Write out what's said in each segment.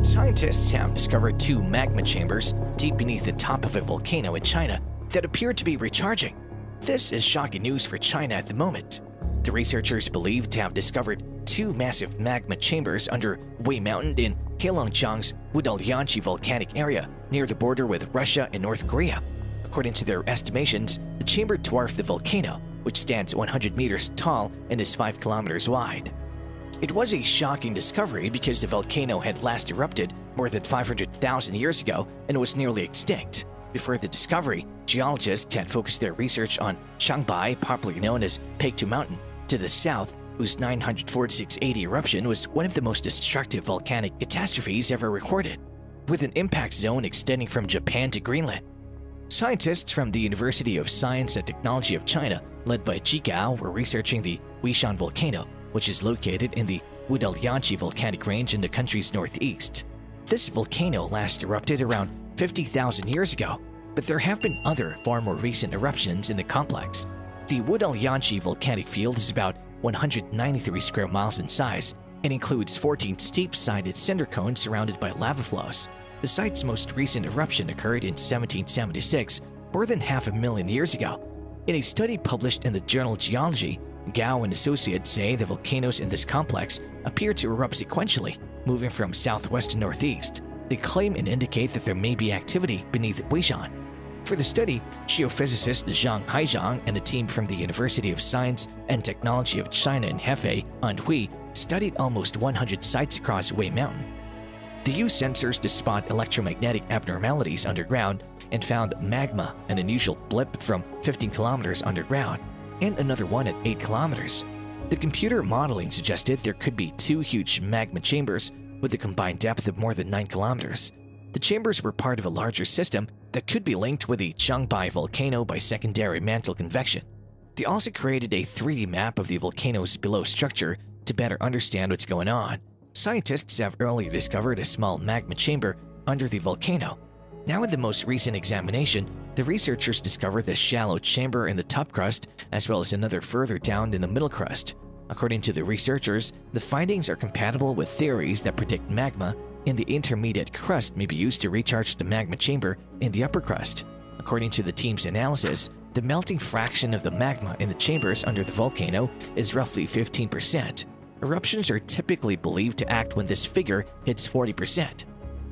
Scientists have discovered two magma chambers deep beneath the top of a volcano in China that appear to be recharging. This is shocking news for China at the moment. The researchers believe to have discovered two massive magma chambers under Wei Mountain in Heilongjiang's Wudalyanqi volcanic area near the border with Russia and North Korea. According to their estimations, the chamber dwarfs the volcano, which stands 100 meters tall and is 5 kilometers wide. It was a shocking discovery because the volcano had last erupted more than 500,000 years ago and was nearly extinct. Before the discovery, geologists had focused their research on Changbai, popularly known as Paektu Mountain, to the south, whose 946 AD eruption was one of the most destructive volcanic catastrophes ever recorded, with an impact zone extending from Japan to Greenland. Scientists from the University of Science and Technology of China, led by Jigao, were researching the Wishan volcano, which is located in the Wudalyanqi volcanic range in the country's northeast. This volcano last erupted around 50,000 years ago, but there have been other far more recent eruptions in the complex. The Wudalyanqi volcanic field is about 193 square miles in size and includes 14 steep-sided cinder cones surrounded by lava flows. The site's most recent eruption occurred in 1776, more than 500,000 years ago. In a study published in the journal Geology, Gao and associates say the volcanoes in this complex appear to erupt sequentially, moving from southwest to northeast. They claim and indicate that there may be activity beneath Wishan. For the study, geophysicist Zhang Haizhang and a team from the University of Science and Technology of China in Hefei, Anhui, studied almost 100 sites across Wei Mountain. They used sensors to spot electromagnetic abnormalities underground and found magma, an unusual blip from 15 kilometers underground, and another one at 8 kilometers. The computer modeling suggested there could be two huge magma chambers with a combined depth of more than 9 kilometers. The chambers were part of a larger system that could be linked with the Changbai volcano by secondary mantle convection. They also created a 3D map of the volcano's below structure to better understand what's going on. Scientists have earlier discovered a small magma chamber under the volcano. Now in the most recent examination, the researchers discovered this shallow chamber in the top crust as well as another further down in the middle crust. According to the researchers, the findings are compatible with theories that predict magma in the intermediate crust may be used to recharge the magma chamber in the upper crust. According to the team's analysis, the melting fraction of the magma in the chambers under the volcano is roughly 15%. Eruptions are typically believed to act when this figure hits 40%.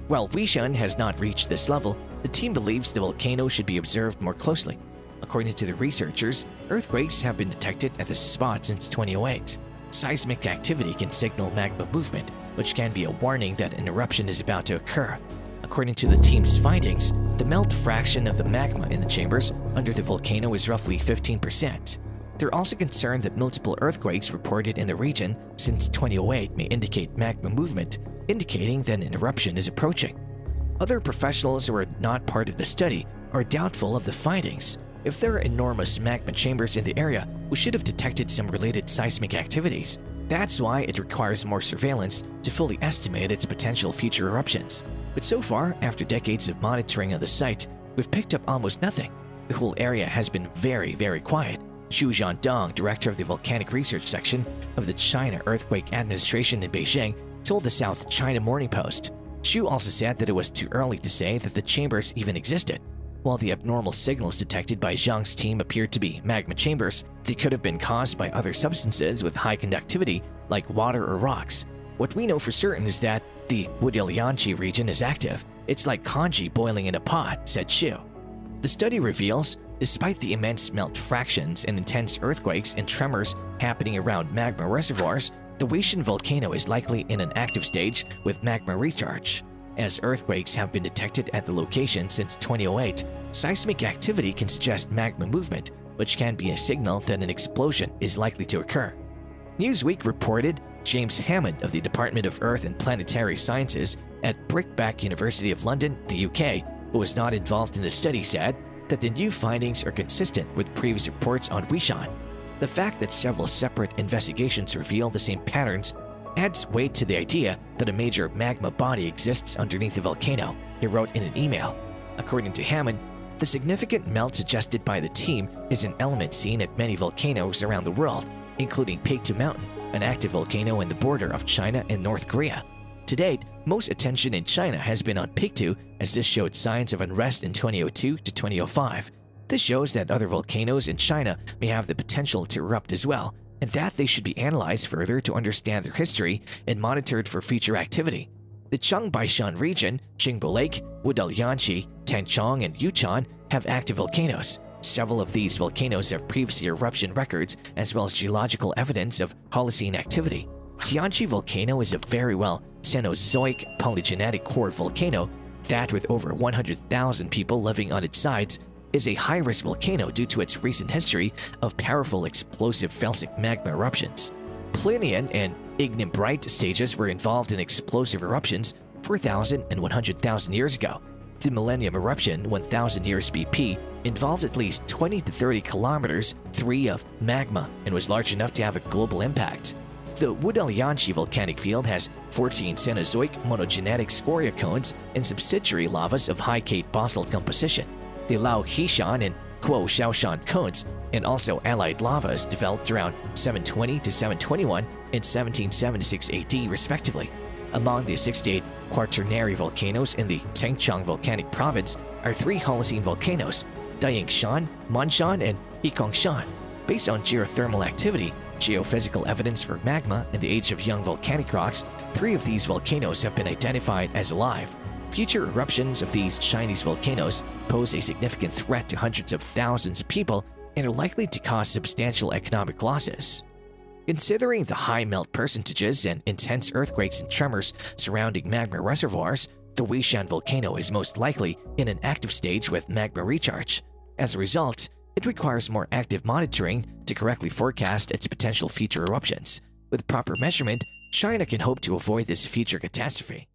While Wishan has not reached this level, the team believes the volcano should be observed more closely. According to the researchers, earthquakes have been detected at this spot since 2008. Seismic activity can signal magma movement, which can be a warning that an eruption is about to occur. According to the team's findings, the melt fraction of the magma in the chambers under the volcano is roughly 15%. They're also concerned that multiple earthquakes reported in the region since 2008 may indicate magma movement, indicating that an eruption is approaching. Other professionals who are not part of the study are doubtful of the findings. If there are enormous magma chambers in the area, we should have detected some related seismic activities. That's why it requires more surveillance to fully estimate its potential future eruptions. But so far, after decades of monitoring of the site, we've picked up almost nothing. The whole area has been very, very quiet. Xu Jiandong, director of the Volcanic Research Section of the China Earthquake Administration in Beijing, told the South China Morning Post. Xu also said that it was too early to say that the chambers even existed. While the abnormal signals detected by Zhang's team appeared to be magma chambers, they could have been caused by other substances with high conductivity like water or rocks. What we know for certain is that the Wudalyanqi region is active. It's like congee boiling in a pot, said Xu. The study reveals, despite the immense melt fractions and intense earthquakes and tremors happening around magma reservoirs, the Wishan volcano is likely in an active stage with magma recharge. As earthquakes have been detected at the location since 2008, seismic activity can suggest magma movement, which can be a signal that an explosion is likely to occur. Newsweek reported James Hammond of the Department of Earth and Planetary Sciences at Brickbat University of London, the UK, who was not involved in the study, said that the new findings are consistent with previous reports on Wishan. The fact that several separate investigations reveal the same patterns adds weight to the idea that a major magma body exists underneath the volcano, he wrote in an email. According to Hammond, the significant melt suggested by the team is an element seen at many volcanoes around the world, including Paektu Mountain, an active volcano in the border of China and North Korea. To date, most attention in China has been on Pictou, as this showed signs of unrest in 2002 to 2005. This shows that other volcanoes in China may have the potential to erupt as well, and that they should be analyzed further to understand their history and monitored for future activity. The Changbaishan region, Qingbo Lake, Wudalyanqi, Tangchong, and Yushan have active volcanoes. Several of these volcanoes have previous eruption records as well as geological evidence of Holocene activity. Tianqi volcano is a very well Cenozoic polygenetic core volcano that, with over 100,000 people living on its sides, is a high-risk volcano due to its recent history of powerful explosive felsic magma eruptions. Plinian and Ignimbrite stages were involved in explosive eruptions 4,000 and 100,000 years ago. The Millennium eruption 1,000 years BP involved at least 20 to 30 kilometers of magma and was large enough to have a global impact. The Wudalyanqi volcanic field has 14 Cenozoic monogenetic scoria cones and subsidiary lavas of high-Kate basalt composition. The Lao Hishan and Kuo Shaoshan cones and also allied lavas developed around 720 to 721 and 1776 AD respectively. Among the 68 quaternary volcanoes in the Tangchong volcanic province are 3 Holocene volcanoes, Dayingshan, Manshan, and Heikongshan. Based on geothermal activity, geophysical evidence for magma, and the age of young volcanic rocks, 3 of these volcanoes have been identified as alive. Future eruptions of these Chinese volcanoes pose a significant threat to hundreds of thousands of people and are likely to cause substantial economic losses. Considering the high melt percentages and intense earthquakes and tremors surrounding magma reservoirs, the Weishan volcano is most likely in an active stage with magma recharge. As a result, it requires more active monitoring to correctly forecast its potential future eruptions. With proper measurement, China can hope to avoid this future catastrophe.